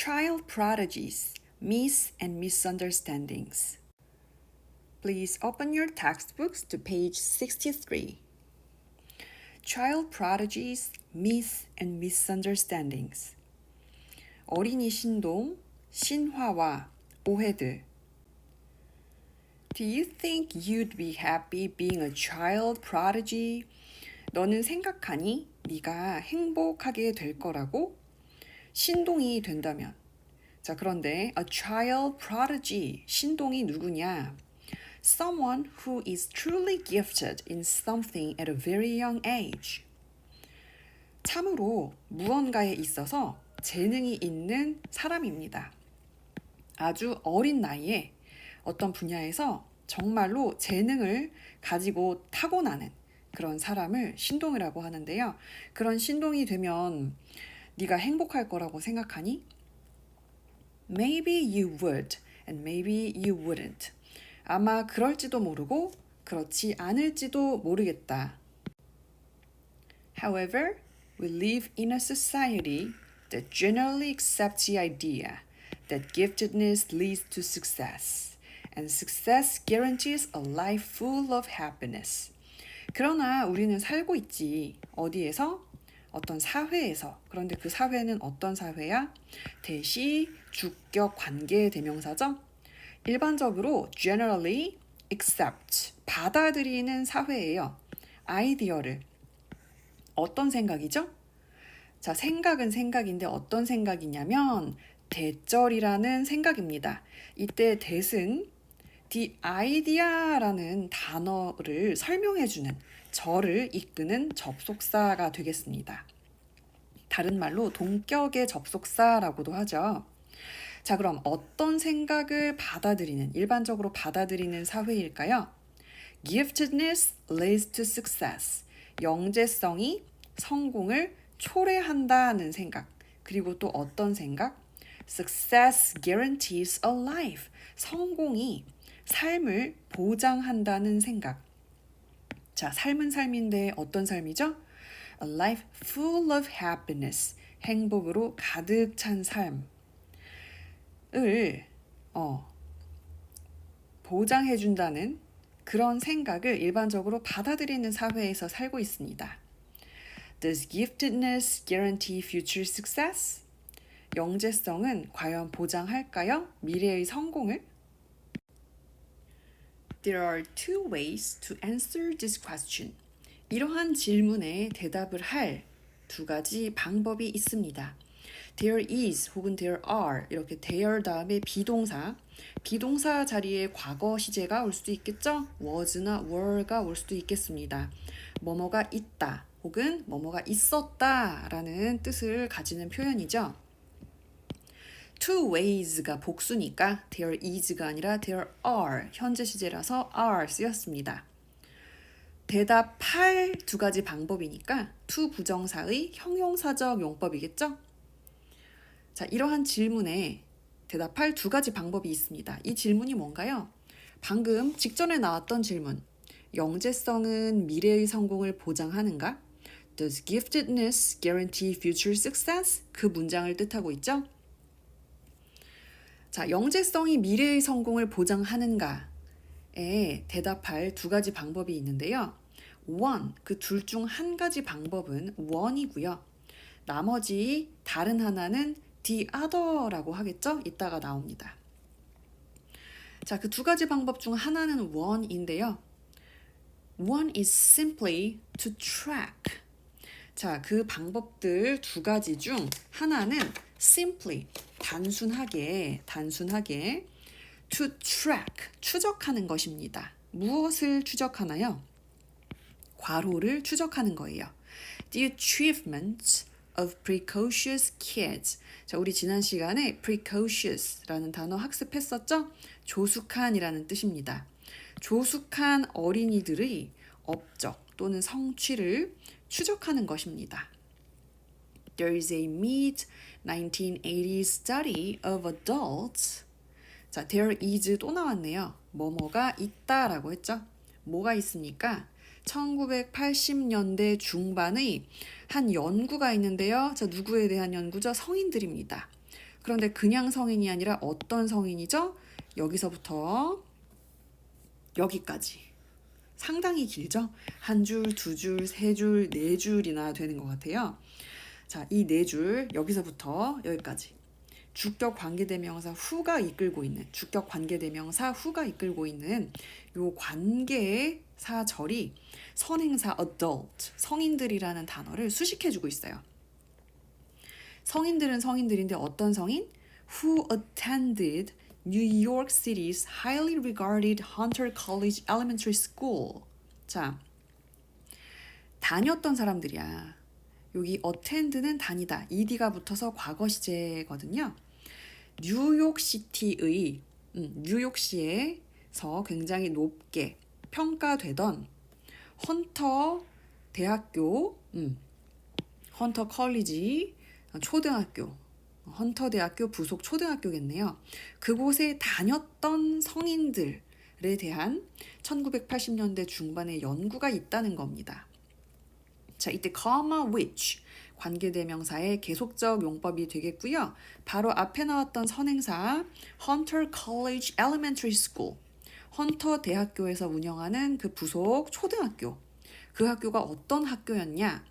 Child prodigies, myths and misunderstandings. Please open your textbooks to page 63. Child prodigies, myths and misunderstandings. 어린이 신동, 신화와 오해들. Do you think you'd be happy being a child prodigy? 너는 생각하니 네가 행복하게 될 거라고? 신동이 된다면. 자, 그런데 a child prodigy, 신동이 누구냐? Someone who is truly gifted in something at a very young age. 참으로 무언가에 있어서 재능이 있는 사람입니다. 아주 어린 나이에 어떤 분야에서 정말로 재능을 가지고 타고나는 그런 사람을 신동이라고 하는데요. 그런 신동이 되면 네가 행복할 거라고 생각하니? Maybe you would and maybe you wouldn't. 아마 그럴지도 모르고 그렇지 않을지도 모르겠다. However, we live in a society that generally accepts the idea that giftedness leads to success, and success guarantees a life full of happiness. 그러나 우리는 살고 있지. 어디에서? 어떤 사회에서. 그런데 그 사회는 어떤 사회야? 대시, 주격, 관계 대명사죠? 일반적으로 generally accept, 받아들이는 사회예요. 아이디어를. 어떤 생각이죠? 자, 생각은 생각인데 어떤 생각이냐면 대절이라는 생각입니다. 이때 that은 the idea라는 단어를 설명해주는, 절을 이끄는 접속사가 되겠습니다. 다른 말로 동격의 접속사라고도 하죠. 자, 그럼 어떤 생각을 받아들이는, 일반적으로 받아들이는 사회일까요? Giftedness leads to success. 영재성이 성공을 초래한다는 생각. 그리고 또 어떤 생각? Success guarantees a life. 성공이 삶을 보장한다는 생각. 자, 삶은 삶인데 어떤 삶이죠? A life full of happiness. 행복으로 가득 찬 삶을 보장해준다는 그런 생각을 일반적으로 받아들이는 사회에서 살고 있습니다. Does giftedness guarantee future success? 영재성은 과연 보장할까요? 미래의 성공을? There are two ways to answer this question. 이러한 질문에 대답을 할 두 가지 방법이 있습니다. There is 혹은 there are 이렇게 there 다음에 비동사, 비동사 자리에 과거 시제가 올 수도 있겠죠? was나 were가 올 수도 있겠습니다. 뭐뭐가 있다 혹은 뭐뭐가 있었다 라는 뜻을 가지는 표현이죠. Two ways가 복수니까 there is가 아니라 there are 현재 시제라서 are 쓰였습니다. 대답할 두 가지 방법이니까 to 부정사의 형용사적 용법이겠죠? 자, 이러한 질문에 대답할 두 가지 방법이 있습니다. 이 질문이 뭔가요? 방금 직전에 나왔던 질문. 영재성은 미래의 성공을 보장하는가? Does giftedness guarantee future success? 그 문장을 뜻하고 있죠? 자, 영재성이 미래의 성공을 보장하는가에 대답할 두 가지 방법이 있는데요. one, 그 둘 중 한 가지 방법은 one이고요. 나머지 다른 하나는 the other라고 하겠죠? 이따가 나옵니다. 자, 그 두 가지 방법 중 하나는 one인데요. One is simply to track. 자, 그 방법들 두 가지 중 하나는 simply, 단순하게 to track, 추적하는 것입니다. 무엇을 추적하나요? 과로를 추적하는 거예요. The achievements of precocious kids. 자, 우리 지난 시간에 precocious라는 단어 학습했었죠? 조숙한이라는 뜻입니다. 조숙한 어린이들의 업적 또는 성취를 추적하는 것입니다. There is a mid-1980s study of adults. 자, there is 또 나왔네요. 뭐뭐가 있다라고 했죠? 뭐가 있습니까? 1980년대 중반의 한 연구가 있는데요. 자, 누구에 대한 연구죠? 성인들입니다. 그런데 그냥 성인이 아니라 어떤 성인이죠? 여기서부터 여기까지. 상당히 길죠? 한 줄, 두 줄, 세 줄, 네 줄이나 되는 것 같아요. 자, 이 네 줄, 여기서부터 여기까지. 주격 관계대명사 후가 이끌고 있는, 주격 관계대명사 후가 이끌고 있는 요 관계사절이 선행사 adult, 성인들이라는 단어를 수식해주고 있어요. 성인들은 성인들인데 어떤 성인? Who attended New York City's highly regarded Hunter College Elementary School. 자, 다녔던 사람들이야. 여기 attend는 다니다. ed가 붙어서 과거 시제거든요. 뉴욕시티의 뉴욕시에서 굉장히 높게 평가되던 헌터 대학교, 헌터 컬리지 초등학교, 헌터 대학교 부속 초등학교겠네요. 그곳에 다녔던 성인들에 대한 1980년대 중반의 연구가 있다는 겁니다. 자, 이때 comma which 관계대명사의 계속적 용법이 되겠고요. 바로 앞에 나왔던 선행사 Hunter College Elementary School, 헌터 대학교에서 운영하는 그 부속 초등학교. 그 학교가 어떤 학교였냐?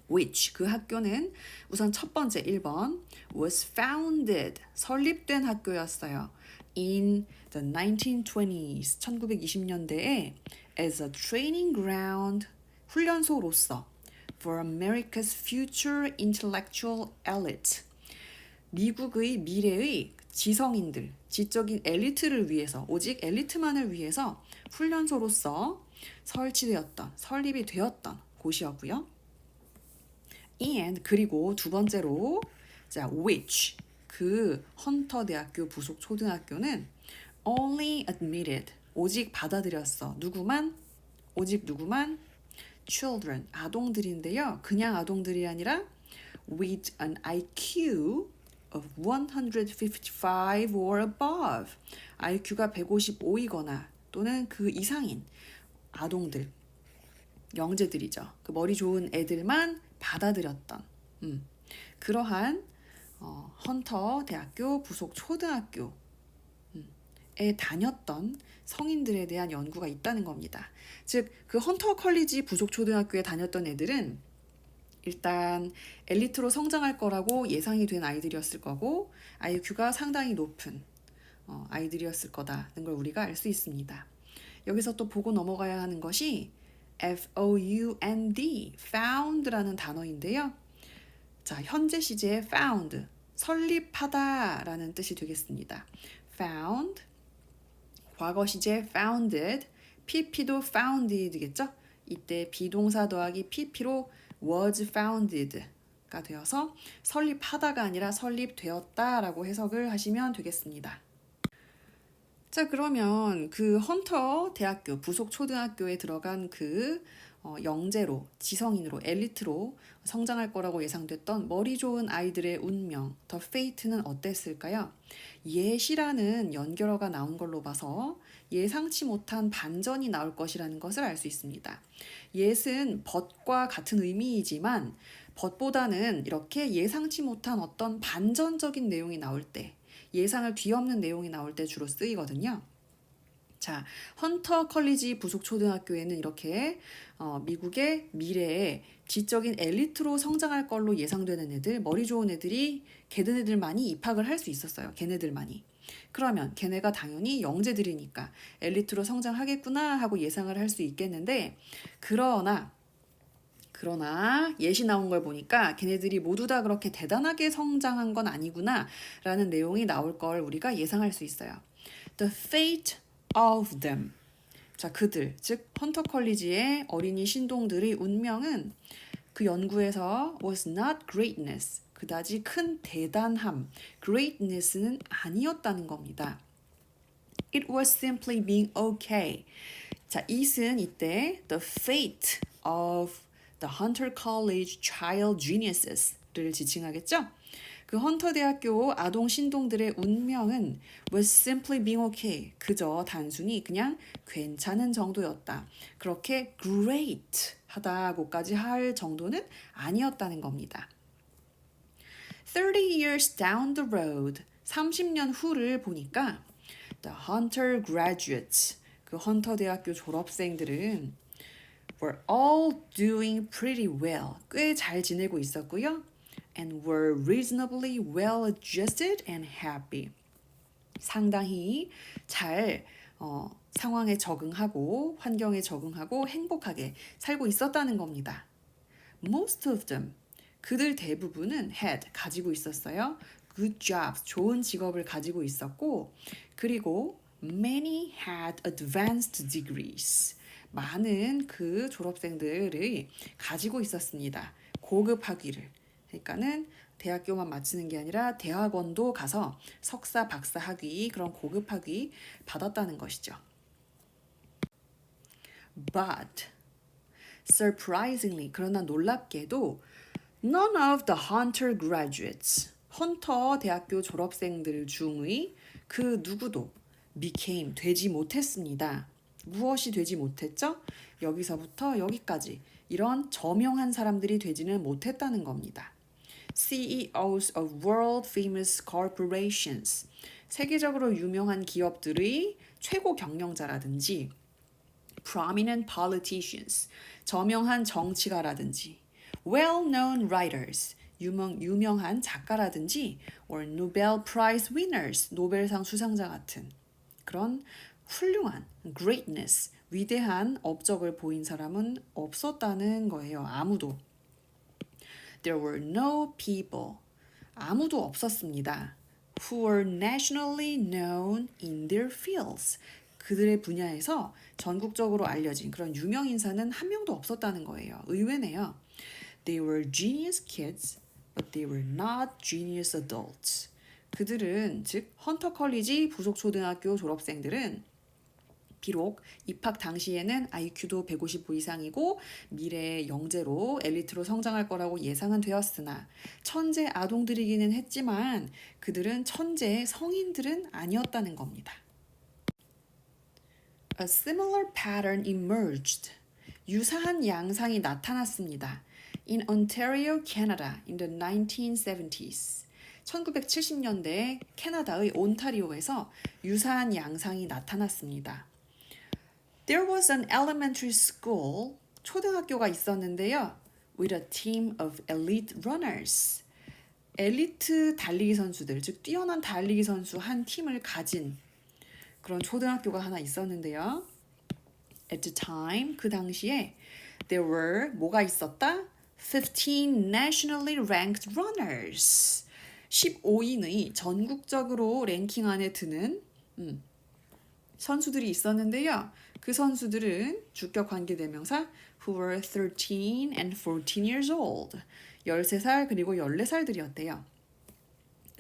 which 그 학교는 우선 첫 번째 1번 was founded 설립된 학교였어요. in the 1920s 1920년대에 as a training ground 훈련소로서 for America's future intellectual elite 미국의 미래의 지성인들, 지적인 엘리트를 위해서 오직 엘리트만을 위해서 훈련소로서 설립이 되었던 곳이었고요. and 그리고 두 번째로 자 which 그 헌터 대학교 부속 초등학교는 only admitted 오직 받아들였어. 오직 누구만? children 아동들인데요. 그냥 아동들이 아니라 with an IQ of 155 or above IQ가 155이거나 또는 그 이상인 아동들 영재들이죠. 그 머리 좋은 애들만 받아들였던 그러한 헌터 대학교 부속 초등학교에 다녔던 성인들에 대한 연구가 있다는 겁니다. 즉, 그 헌터 컬리지 부속 초등학교에 다녔던 애들은 일단 엘리트로 성장할 거라고 예상이 된 아이들이었을 거고 IQ가 상당히 높은 아이들이었을 거다는 걸 우리가 알 수 있습니다. 여기서 또 보고 넘어가야 하는 것이 found, found라는 단어인데요. 자, 현재 시제의 found, 설립하다라는 뜻이 되겠습니다. found, 과거 시제 founded, pp도 founded겠죠? 이때 비동사 더하기 pp로 was founded가 되어서 설립하다가 아니라 설립되었다라고 해석을 하시면 되겠습니다. 자, 그러면 그 헌터 대학교 부속 초등학교에 들어간 그 영재로, 지성인으로, 엘리트로 성장할 거라고 예상됐던 머리 좋은 아이들의 운명, the fate는 어땠을까요? 예시라는 연결어가 나온 걸로 봐서 예상치 못한 반전이 나올 것이라는 것을 알 수 있습니다. yes은 but과 같은 의미이지만 but보다는 이렇게 예상치 못한 어떤 반전적인 내용이 나올 때 예상을 뒤엎는 내용이 나올 때 주로 쓰이거든요. 자, 헌터 컬리지 부속 초등학교에는 이렇게 미국의 미래에 지적인 엘리트로 성장할 걸로 예상되는 애들, 머리 좋은 애들이 걔네들만이 입학을 할 수 있었어요. 걔네들만이. 그러면 걔네가 당연히 영재들이니까 엘리트로 성장하겠구나 하고 예상을 할 수 있겠는데 그러나 예시 나온 걸 보니까 걔네들이 모두 다 그렇게 대단하게 성장한 건 아니구나 라는 내용이 나올 걸 우리가 예상할 수 있어요. The fate of them. 자, 그들, 즉 헌터 컬리지의 어린이 신동들의 운명은 그 연구에서 was not greatness. 그다지 큰 대단함, greatness는 아니었다는 겁니다. It was simply being okay. 자, it은 이때 the fate of the Hunter College Child Geniuses를 지칭하겠죠? 그 헌터 대학교 아동 신동들의 운명은 was simply being okay. 그저 단순히 그냥 괜찮은 정도였다. 그렇게 great 하다고까지 할 정도는 아니었다는 겁니다. 30 years down the road, 30년 후를 보니까 the Hunter graduates, 그 헌터 대학교 졸업생들은 were all doing pretty well, 꽤 잘 지내고 있었고요. and were reasonably well adjusted and happy. 상당히 잘 상황에 적응하고 환경에 적응하고 행복하게 살고 있었다는 겁니다. Most of them, 그들 대부분은 had, 가지고 있었어요. Good jobs, 좋은 직업을 가지고 있었고 그리고 many had advanced degrees. 많은 그 졸업생들이 가지고 있었습니다. 고급 학위를. 그러니까는 대학교만 마치는 게 아니라 대학원도 가서 석사, 박사 학위, 그런 고급 학위 받았다는 것이죠. But surprisingly, 그러나 놀랍게도 none of the Hunter graduates, 헌터 대학교 졸업생들 중의 그 누구도 became, 되지 못했습니다. 무엇이 되지 못했죠? 여기서부터 여기까지 이런 저명한 사람들이 되지는 못했다는 겁니다. CEOs of world famous corporations, 세계적으로 유명한 기업들의 최고 경영자라든지 prominent politicians, 저명한 정치가라든지 well-known writers, 유명한 작가라든지 or Nobel Prize winners, 노벨상 수상자 같은 그런 훌륭한 greatness, 위대한 업적을 보인 사람은 없었다는 거예요. 아무도. There were no people, 아무도 없었습니다. Who were nationally known in their fields, 그들의 분야에서 전국적으로 알려진 그런 유명 인사는 한 명도 없었다는 거예요. 의외네요. They were genius kids, but they were not genius adults. 그들은 즉 헌터 컬리지 부속 초등학교 졸업생들은 비록 입학 당시에는 IQ도 155 이상이고 미래의 영재로 엘리트로 성장할 거라고 예상은 되었으나 천재 아동들이기는 했지만 그들은 천재 성인들은 아니었다는 겁니다. A similar pattern emerged. 유사한 양상이 나타났습니다. In Ontario, Canada, in the 1970s. 1970년대 캐나다의 온타리오에서 유사한 양상이 나타났습니다. There was an elementary school, 초등학교가 있었는데요. With a team of elite runners. 엘리트 달리기 선수들, 즉 뛰어난 달리기 선수 한 팀을 가진 그런 초등학교가 하나 있었는데요. At the time, 그 당시에 there were 뭐가 있었다? 15 nationally ranked runners. 15인의 전국적으로 랭킹 안에 드는 선수들이 있었는데요. 그 선수들은 주격 관계대명사 who were 13 and 14 years old. 13살 그리고 14살들이었대요.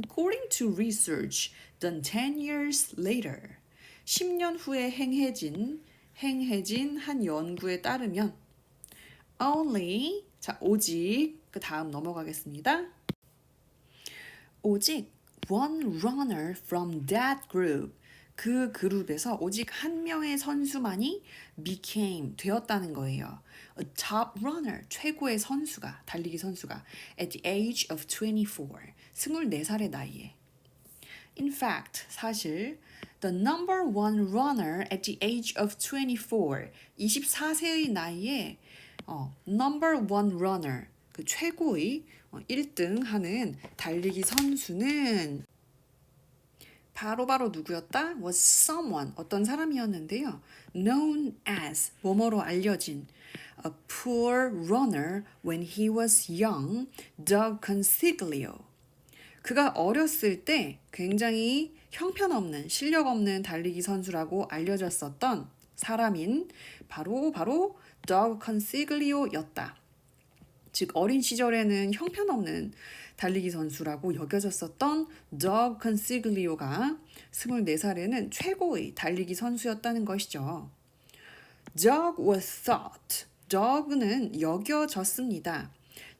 According to research done 10 years later. 10년 후에 행해진 한 연구에 따르면 only, 자 오직, 그 다음 넘어가겠습니다. 오직 one runner from that group, 그 그룹에서 오직 한 명의 선수만이 became, 되었다는 거예요. A top runner, 최고의 선수가, 달리기 선수가 at the age of 24, 24살의 나이에. In fact, 사실 the number one runner at the age of 24, 24세의 나이에 number one runner, 그 최고의 1등 하는 달리기 선수는 바로 누구였다? was someone, 어떤 사람이었는데요. known as, 뭐뭐로 알려진 a poor runner when he was young, Doug Consiglio. 그가 어렸을 때 굉장히 형편없는, 실력 없는 달리기 선수라고 알려졌었던 사람인 바로 Doug Consiglio였다. 즉 어린 시절에는 형편없는 달리기 선수라고 여겨졌었던 Doug Consiglio가 24살에는 최고의 달리기 선수였다는 것이죠. Doug was thought, Doug는 여겨졌습니다.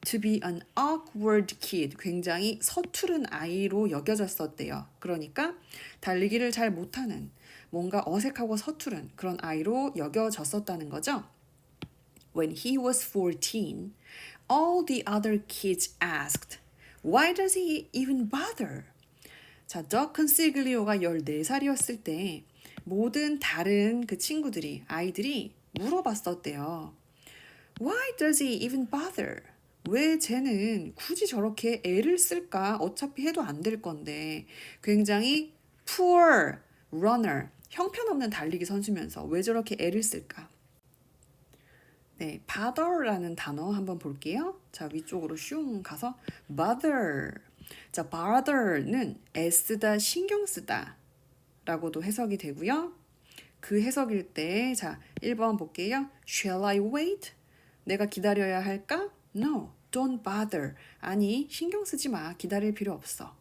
To be an awkward kid, 굉장히 서투른 아이로 여겨졌었대요. 그러니까 달리기를 잘 못하는, 뭔가 어색하고 서투른 그런 아이로 여겨졌었다는 거죠. When he was 14, all the other kids asked, Why does he even bother? 자, 더 컨시글리오가 14살이었을 때 모든 다른 그 친구들이, 아이들이 물어봤었대요. Why does he even bother? 왜 쟤는 굳이 저렇게 애를 쓸까? 어차피 해도 안 될 건데. 굉장히 poor runner, 형편없는 달리기 선수면서 왜 저렇게 애를 쓸까? 네, bother라는 단어 한번 볼게요. 자, 위쪽으로 슝 가서 bother. 자, bother는 애쓰다, 신경 쓰다 라고도 해석이 되고요. 그 해석일 때, 자, 1번 볼게요. Shall I wait? 내가 기다려야 할까? No, don't bother. 아니, 신경 쓰지 마. 기다릴 필요 없어.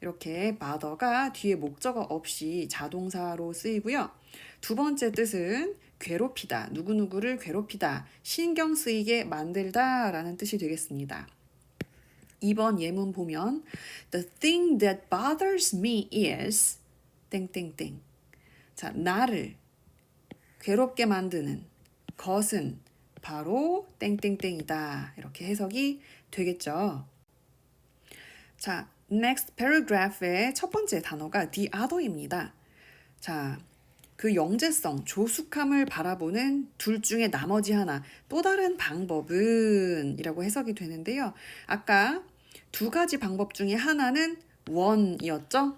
이렇게 bother가 뒤에 목적어 없이 자동사로 쓰이고요. 두 번째 뜻은 괴롭히다, 누구누구를 괴롭히다, 신경 쓰이게 만들다 라는 뜻이 되겠습니다. 2번 예문 보면 The thing that bothers me is 땡땡땡. 자, 나를 괴롭게 만드는 것은 바로 땡땡땡이다. 이렇게 해석이 되겠죠. 자, next paragraph의 첫 번째 단어가 the other입니다. 자, 그 영재성, 조숙함을 바라보는 둘 중에 나머지 하나, 또 다른 방법은 이라고 해석이 되는데요. 아까 두 가지 방법 중에 하나는 one이었죠?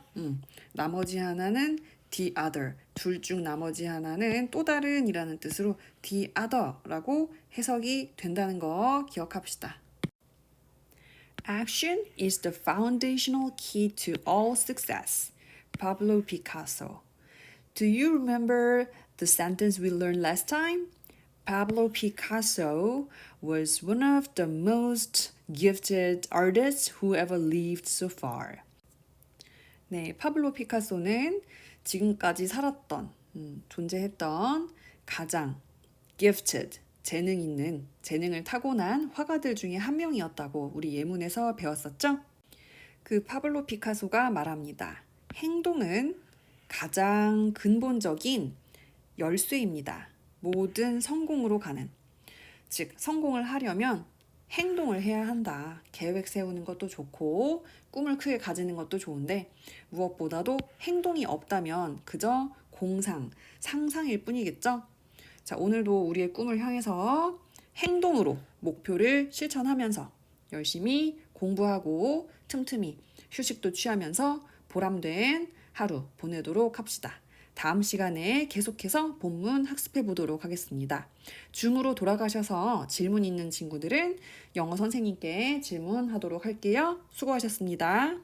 나머지 하나는 the other, 둘 중 나머지 하나는 또 다른 이라는 뜻으로 the other라고 해석이 된다는 거 기억합시다. Action is the foundational key to all success. Pablo Picasso. Do you remember the sentence we learned last time? Pablo Picasso was one of the most gifted artists who ever lived so far. 네, 파블로 피카소는 지금까지 살았던, 존재했던 가장 gifted, 재능 있는, 재능을 타고난 화가들 중에 한 명이었다고 우리 예문에서 배웠었죠? 그 파블로 피카소가 말합니다. 행동은 가장 근본적인 열쇠입니다. 모든 성공으로 가는. 즉, 성공을 하려면 행동을 해야 한다. 계획 세우는 것도 좋고 꿈을 크게 가지는 것도 좋은데 무엇보다도 행동이 없다면 그저 공상, 상상일 뿐이겠죠? 자, 오늘도 우리의 꿈을 향해서 행동으로 목표를 실천하면서 열심히 공부하고 틈틈이 휴식도 취하면서 보람된 하루 보내도록 합시다. 다음 시간에 계속해서 본문 학습해 보도록 하겠습니다. 줌으로 돌아가셔서 질문 있는 친구들은 영어 선생님께 질문하도록 할게요. 수고하셨습니다.